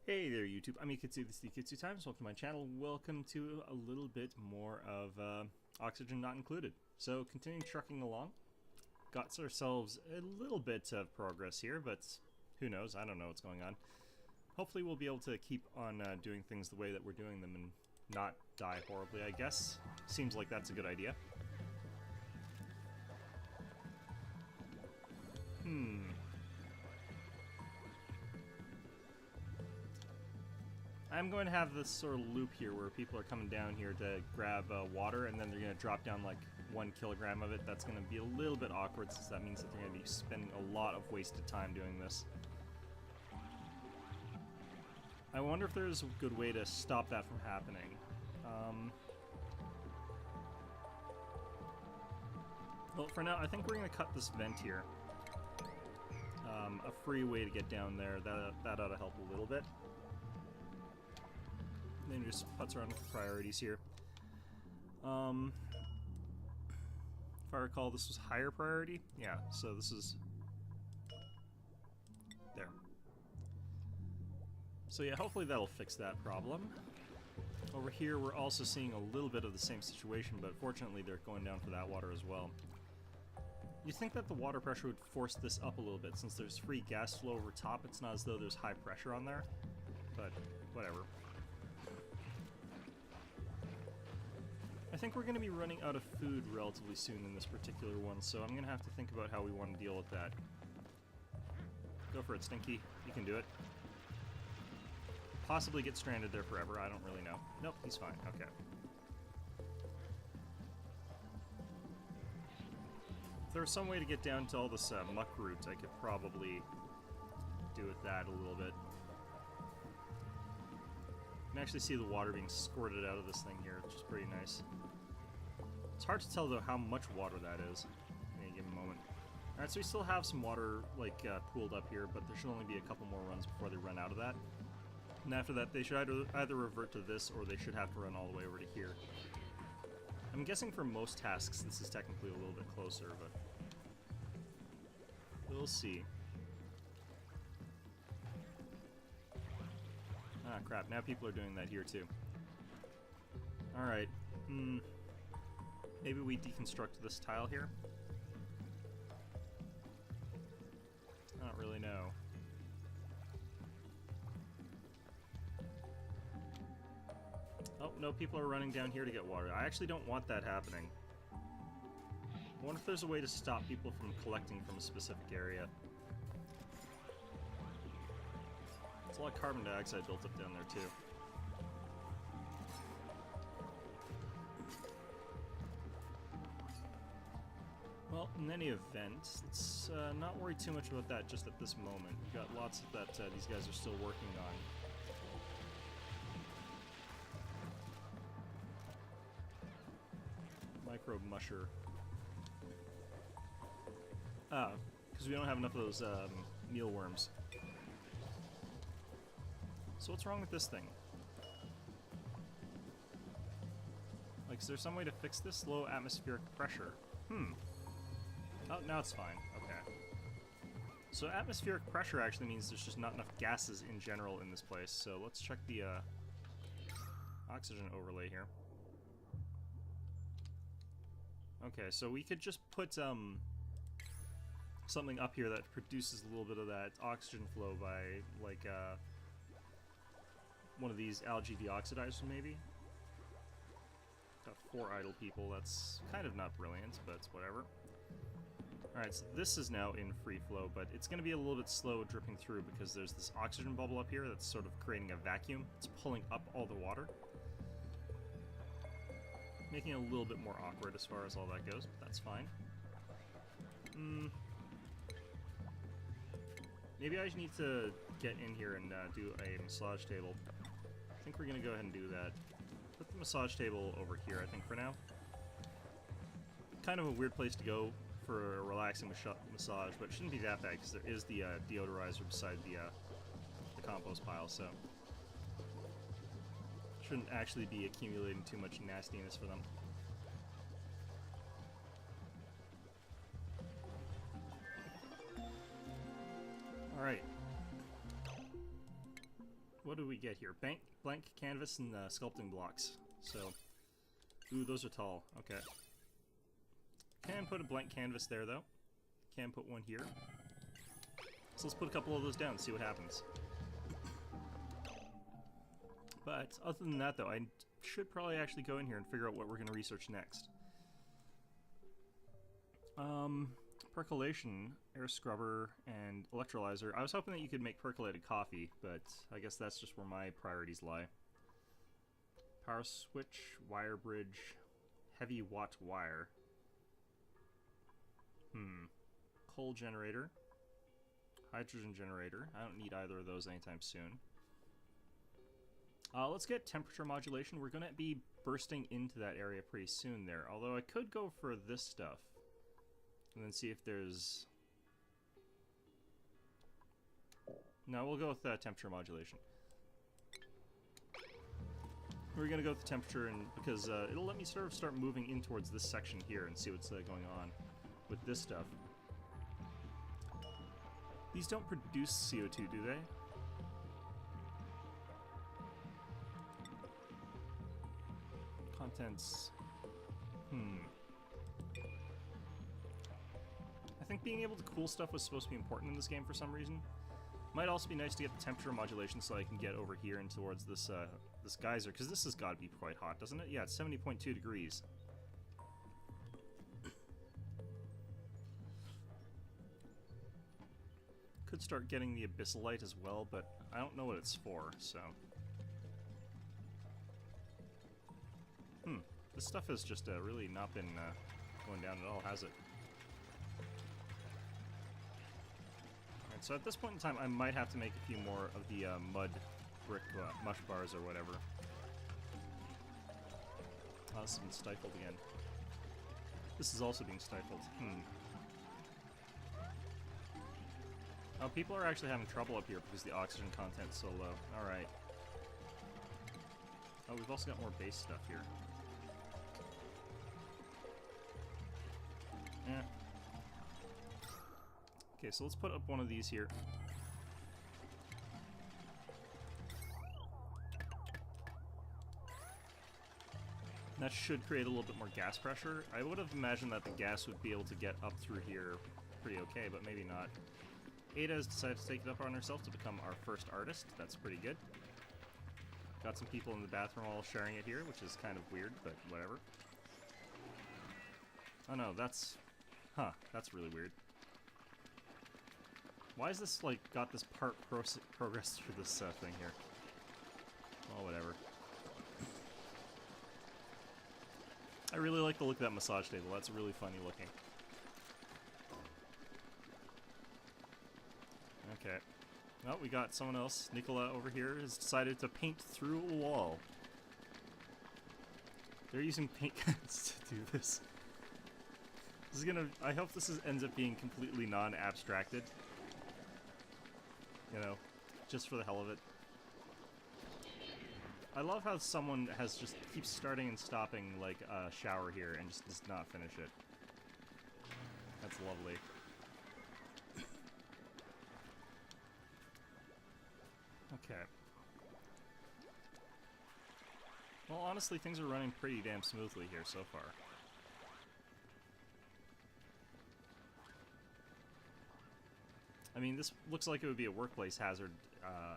Hey there YouTube, I'm Yukitsu, this is Yukitsu Times, welcome to my channel, welcome to a little bit more of Oxygen Not Included. So, continuing trucking along, got ourselves a little bit of progress here, but who knows, I don't know what's going on. Hopefully we'll be able to keep on doing things the way that we're doing them and not die horribly, I guess. Seems like that's a good idea. I'm going to have this sort of loop here where people are coming down here to grab water and then they're going to drop down like 1 kilogram of it. That's going to be a little bit awkward since that means that they're going to be spending a lot of wasted time doing this. I wonder if there's a good way to stop that from happening. Well, for now, I think we're going to cut this vent here. A free way to get down there, that ought to help a little bit. Then just putz around with the priorities here. If I recall, this was higher priority. Yeah, so this is... there. So yeah, hopefully that'll fix that problem. Over here, we're also seeing a little bit of the same situation, but fortunately they're going down for that water as well. You'd think that the water pressure would force this up a little bit, since there's free gas flow over top. It's not as though there's high pressure on there, but whatever. I think we're going to be running out of food relatively soon in this particular one, so I'm going to have to think about how we want to deal with that. Go for it, Stinky. You can do it. Possibly get stranded there forever, I don't really know. Nope, he's fine. Okay. If there was some way to get down to all this muck root, I could probably do with that a little bit. You can actually see the water being squirted out of this thing here, which is pretty nice. It's hard to tell, though, how much water that is in any given moment. Alright, so we still have some water, like, pooled up here, but there should only be a couple more runs before they run out of that. And after that, they should either revert to this, or they should have to run all the way over to here. I'm guessing for most tasks, this is technically a little bit closer, but... we'll see. Ah, crap. Now people are doing that here, too. Alright. Maybe we deconstruct this tile here? I don't really know. Oh, no, people are running down here to get water. I actually don't want that happening. I wonder if there's a way to stop people from collecting from a specific area. There's a lot of carbon dioxide built up down there, too. Well, in any event, let's not worry too much about that just at this moment. We've got lots of that these guys are still working on. Microbe musher. Ah, because we don't have enough of those mealworms. So what's wrong with this thing? Like, is there some way to fix this? Low atmospheric pressure. Oh, now it's fine. Okay. So atmospheric pressure actually means there's just not enough gases in general in this place. So let's check the oxygen overlay here. Okay, so we could just put something up here that produces a little bit of that oxygen flow by, like, one of these algae deoxidizers, maybe? Got 4 idle people. That's kind of not brilliant, but it's whatever. Alright, so this is now in free flow, but it's going to be a little bit slow dripping through because there's this oxygen bubble up here that's sort of creating a vacuum. It's pulling up all the water. Making it a little bit more awkward as far as all that goes, but that's fine. Maybe I need to get in here and do a massage table. I think we're going to go ahead and do that. Put the massage table over here, I think, for now. Kind of a weird place to go for a relaxing massage, but it shouldn't be that bad because there is the deodorizer beside the compost pile, so shouldn't actually be accumulating too much nastiness for them. Alright. what do we get here? Blank canvas and sculpting blocks. So, ooh, those are tall. Okay. Can put a blank canvas there, though. Can put one here. So let's put a couple of those down and see what happens. But other than that, though, I should probably actually go in here and figure out what we're going to research next. Percolation, air scrubber, and electrolyzer. I was hoping that you could make percolated coffee, but I guess that's just where my priorities lie. Power switch, wire bridge, heavy watt wire. Coal generator, hydrogen generator. I don't need either of those anytime soon. Let's get temperature modulation. We're going to be bursting into that area pretty soon there, although I could go for this stuff. And then see if there's... No, we'll go with temperature modulation. We're going to go with the temperature and because it'll let me sort of start moving in towards this section here and see what's going on with this stuff. These don't produce CO2, do they? Contents... I think being able to cool stuff was supposed to be important in this game for some reason. Might also be nice to get the temperature modulation so I can get over here and towards this this geyser, because this has got to be quite hot, doesn't it? Yeah, it's 70.2 degrees. Could start getting the abyssalite as well, but I don't know what it's for, so... This stuff has just really not been going down at all, has it? So at this point in time, I might have to make a few more of the mud brick mush bars or whatever. Oh, this has been stifled again. This is also being stifled. Oh, people are actually having trouble up here because the oxygen content's so low. Alright. Oh, we've also got more base stuff here. Yeah. Okay, so let's put up one of these here. That should create a little bit more gas pressure. I would have imagined that the gas would be able to get up through here pretty okay, but maybe not. Ada has decided to take it up on herself to become our first artist. That's pretty good. Got some people in the bathroom all sharing it here, which is kind of weird, but whatever. Oh no, that's... Huh, that's really weird. Why is this, like, got this part progress through this thing here? Oh, whatever. I really like the look of that massage table. That's really funny looking. Okay. Oh, we got someone else. Nicola over here has decided to paint through a wall. They're using paint guns to do this. This is gonna... I hope this ends up being completely non-abstracted. You know, just for the hell of it. I love how someone has just keeps starting and stopping like a shower here and just does not finish it. That's lovely. Okay. Well, honestly, things are running pretty damn smoothly here so far. I mean, this looks like it would be a workplace hazard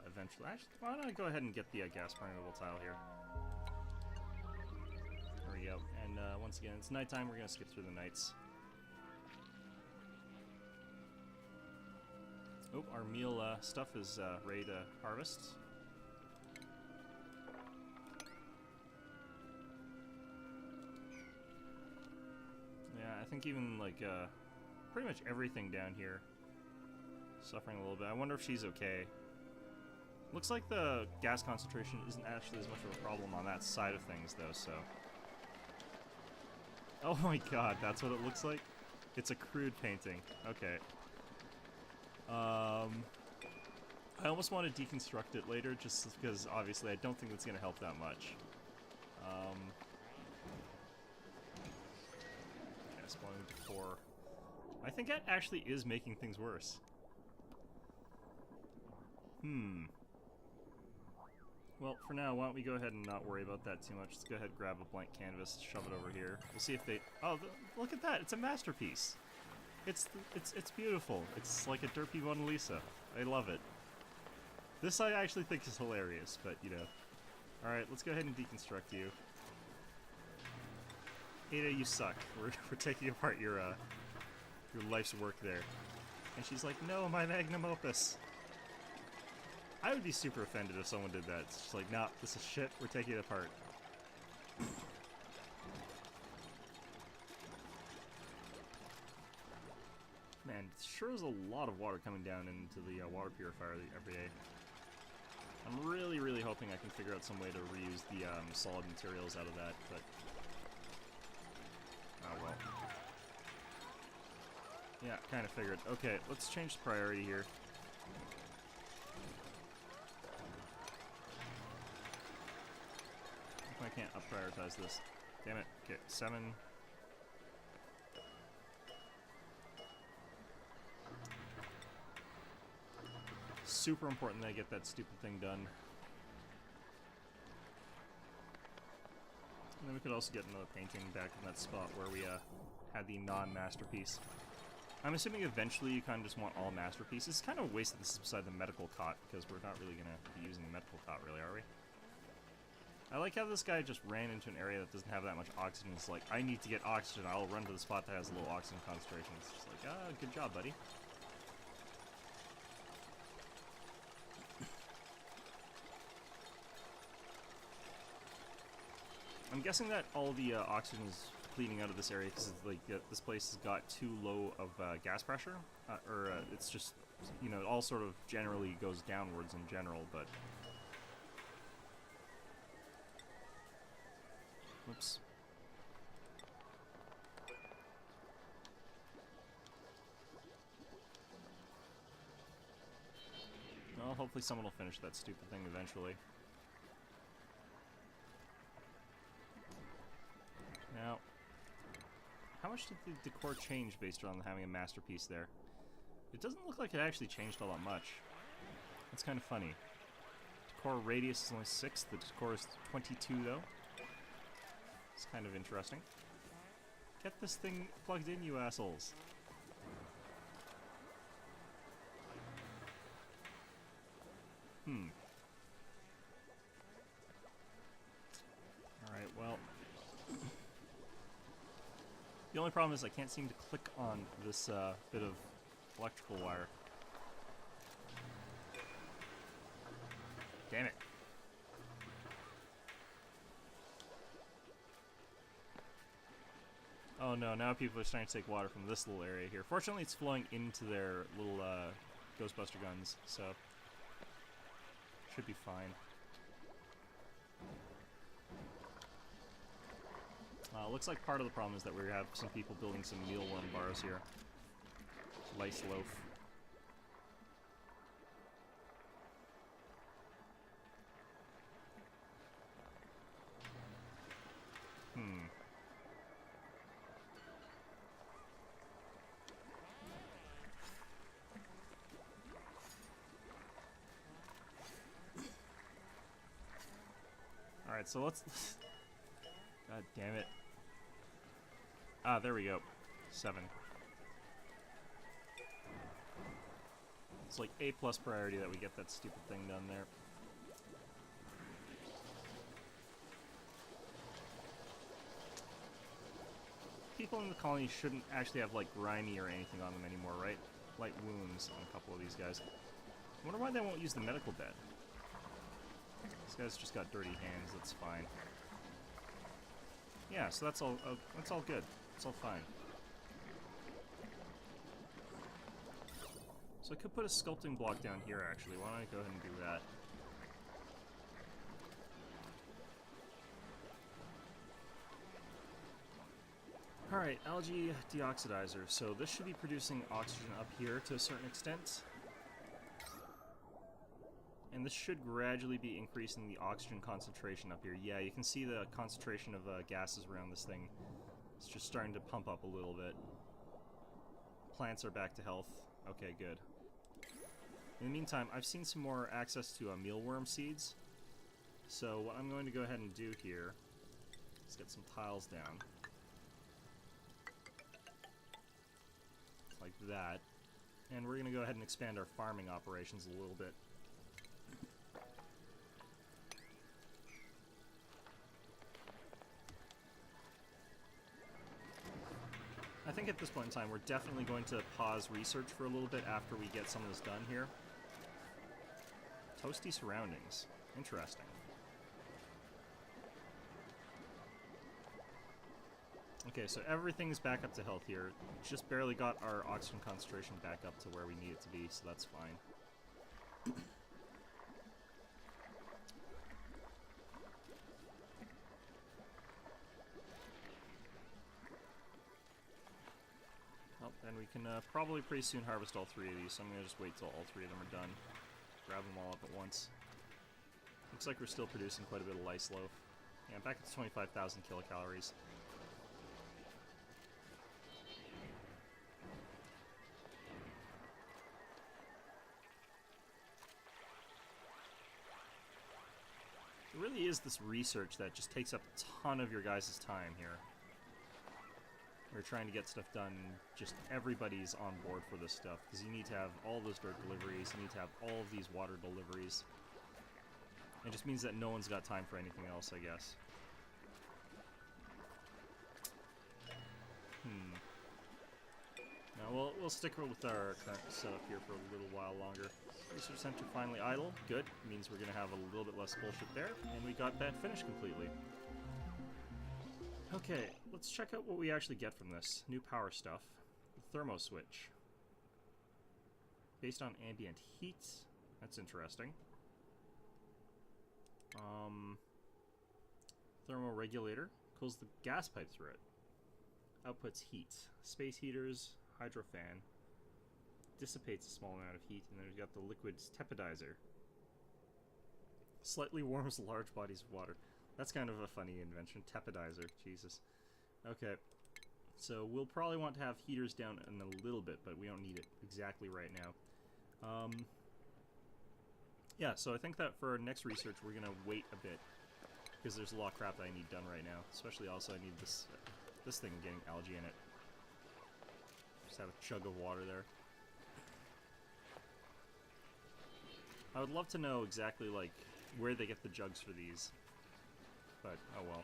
eventually. Actually, why don't I go ahead and get the gas permeable tile here? There we go. And once again, it's nighttime. We're going to skip through the nights. Oh, our meal stuff is ready to harvest. Yeah, I think even, like, pretty much everything down here suffering a little bit. I wonder if she's okay. Looks like the gas concentration isn't actually as much of a problem on that side of things, though, so... Oh my god, that's what it looks like? It's a crude painting. Okay. I almost want to deconstruct it later, just because, obviously, I don't think that's going to help that much. Okay, spawning before... I think that actually is making things worse. Well, for now, why don't we go ahead and not worry about that too much. Let's go ahead and grab a blank canvas, shove it over here. We'll see if they... Oh, look at that! It's a masterpiece! It's beautiful. It's like a derpy Mona Lisa. I love it. This I actually think is hilarious, but, you know. Alright, let's go ahead and deconstruct you. Ada, you suck. We're taking apart your life's work there. And she's like, no, my magnum opus! I would be super offended if someone did that. It's just like, nah, this is shit, we're taking it apart. Man, sure is a lot of water coming down into the water purifier every day. I'm really, really hoping I can figure out some way to reuse the solid materials out of that, but... Oh well. Yeah, kind of figured. Okay, let's change the priority here. I can't up-prioritize this. Damn it. Okay, 7. Super important that I get that stupid thing done. And then we could also get another painting back in that spot where we had the non-masterpiece. I'm assuming eventually you kind of just want all masterpieces. It's kind of a waste that this is beside the medical cot, because we're not really going to be using the medical cot, really, are we? I like how this guy just ran into an area that doesn't have that much oxygen. It's like, I need to get oxygen, I'll run to the spot that has a low oxygen concentration. It's just like, ah, good job, buddy. I'm guessing that all the oxygen is bleeding out of this area because like this place has got too low of gas pressure, it's just, you know, it all sort of generally goes downwards in general, but... Whoops. Well, hopefully someone will finish that stupid thing eventually. Now, how much did the decor change based on having a masterpiece there? It doesn't look like it actually changed all that much. That's kind of funny. Decor radius is only 6, the decor is 22 though. It's kind of interesting. Get this thing plugged in, you assholes. Alright, well... The only problem is I can't seem to click on this bit of electrical wire. Damn it. Oh no, now people are starting to take water from this little area here. Fortunately, it's flowing into their little Ghostbuster guns, so should be fine. Looks like part of the problem is that we have some people building some mealworm bars here. Lice loaf. Alright, so let's... God damn it. Ah, there we go. 7. It's like A+ priority that we get that stupid thing done there. People in the colony shouldn't actually have, like, grimy or anything on them anymore, right? Light wounds on a couple of these guys. I wonder why they won't use the medical bed. This guy's just got dirty hands, that's fine. Yeah, so that's all good. It's all fine. So I could put a sculpting block down here, actually. Why don't I go ahead and do that? Alright, algae deoxidizer. So this should be producing oxygen up here to a certain extent. And this should gradually be increasing the oxygen concentration up here. Yeah, you can see the concentration of gases around this thing. It's just starting to pump up a little bit. Plants are back to health. Okay, good. In the meantime, I've seen some more access to mealworm seeds. So what I'm going to go ahead and do here is get some tiles down. Like that. And we're going to go ahead and expand our farming operations a little bit. I think at this point in time, we're definitely going to pause research for a little bit after we get some of this done here. Toasty surroundings. Interesting. Okay, so everything's back up to health here. Just barely got our oxygen concentration back up to where we need it to be, so that's fine. Well, then we can probably pretty soon harvest all three of these, so I'm going to just wait till all three of them are done. Grab them all up at once. Looks like we're still producing quite a bit of lice loaf. Yeah, back at 25,000 kilocalories. It really is this research that just takes up a ton of your guys' time here. We're trying to get stuff done, just everybody's on board for this stuff, because you need to have all those dirt deliveries, you need to have all of these water deliveries. It just means that no one's got time for anything else, I guess. Now, we'll stick with our current setup here for a little while longer. Research center finally idle. Good. Means we're going to have a little bit less bullshit there. And we got that finished completely. Okay, let's check out what we actually get from this. New power stuff. The thermo switch. Based on ambient heat. That's interesting. Thermoregulator. Cools the gas pipe through it. Outputs heat. Space heaters. Hydrofan. Dissipates a small amount of heat. And then we've got the liquid tepidizer. Slightly warms large bodies of water. That's kind of a funny invention. Tepidizer. Jesus. Okay. So we'll probably want to have heaters down in a little bit, but we don't need it exactly right now. Yeah, so I think that for our next research, we're going to wait a bit. Because there's a lot of crap that I need done right now. Especially also I need this thing getting algae in it. Just have a chug of water there. I would love to know exactly, like, where they get the jugs for these. But, oh well.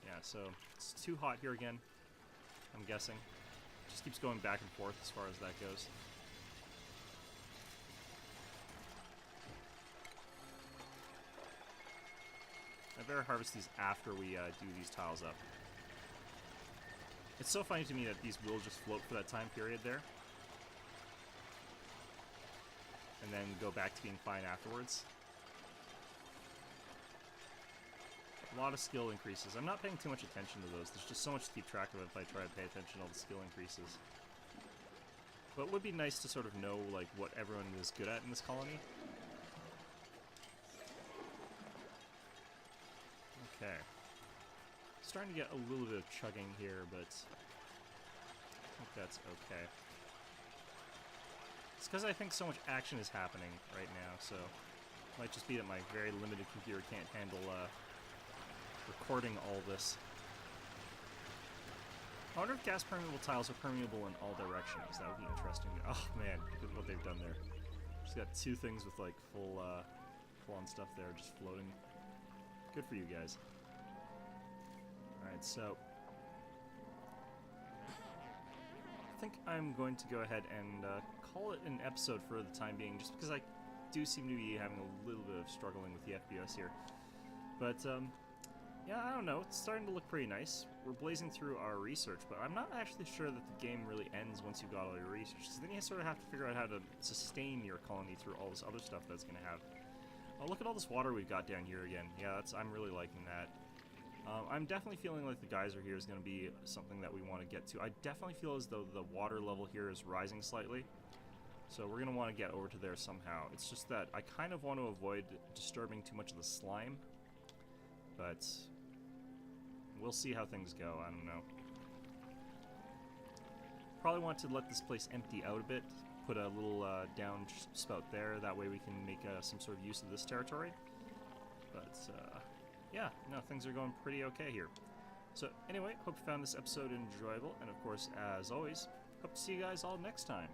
Yeah, so it's too hot here again, I'm guessing. Just keeps going back and forth as far as that goes. I better harvest these after we do these tiles up. It's so funny to me that these will just float for that time period there. And then go back to being fine afterwards. A lot of skill increases. I'm not paying too much attention to those. There's just so much to keep track of if I try to pay attention to all the skill increases. But it would be nice to sort of know, like, what everyone is good at in this colony. Okay. Starting to get a little bit of chugging here, but I think that's okay. It's because I think so much action is happening right now, so it might just be that my very limited computer can't handle recording all this. I wonder if gas permeable tiles are permeable in all directions. That would be interesting. Oh man, look at what they've done there. Just got two things with like full-on stuff there, just floating. Good for you guys. Alright, so I think I'm going to go ahead and call it an episode for the time being, just because I do seem to be having a little bit of struggling with the FPS here. But, yeah, I don't know. It's starting to look pretty nice. We're blazing through our research, but I'm not actually sure that the game really ends once you've got all your research. So then you sort of have to figure out how to sustain your colony through all this other stuff that's going to have. Oh, look at all this water we've got down here again. Yeah, I'm really liking that. I'm definitely feeling like the geyser here is going to be something that we want to get to. I definitely feel as though the water level here is rising slightly. So we're going to want to get over to there somehow. It's just that I kind of want to avoid disturbing too much of the slime. But we'll see how things go. I don't know. Probably want to let this place empty out a bit put a little down spout there. That way we can make some sort of use of this territory. But yeah, no, things are going pretty okay here. So anyway, hope you found this episode enjoyable, and of course, as always, hope to see you guys all next time.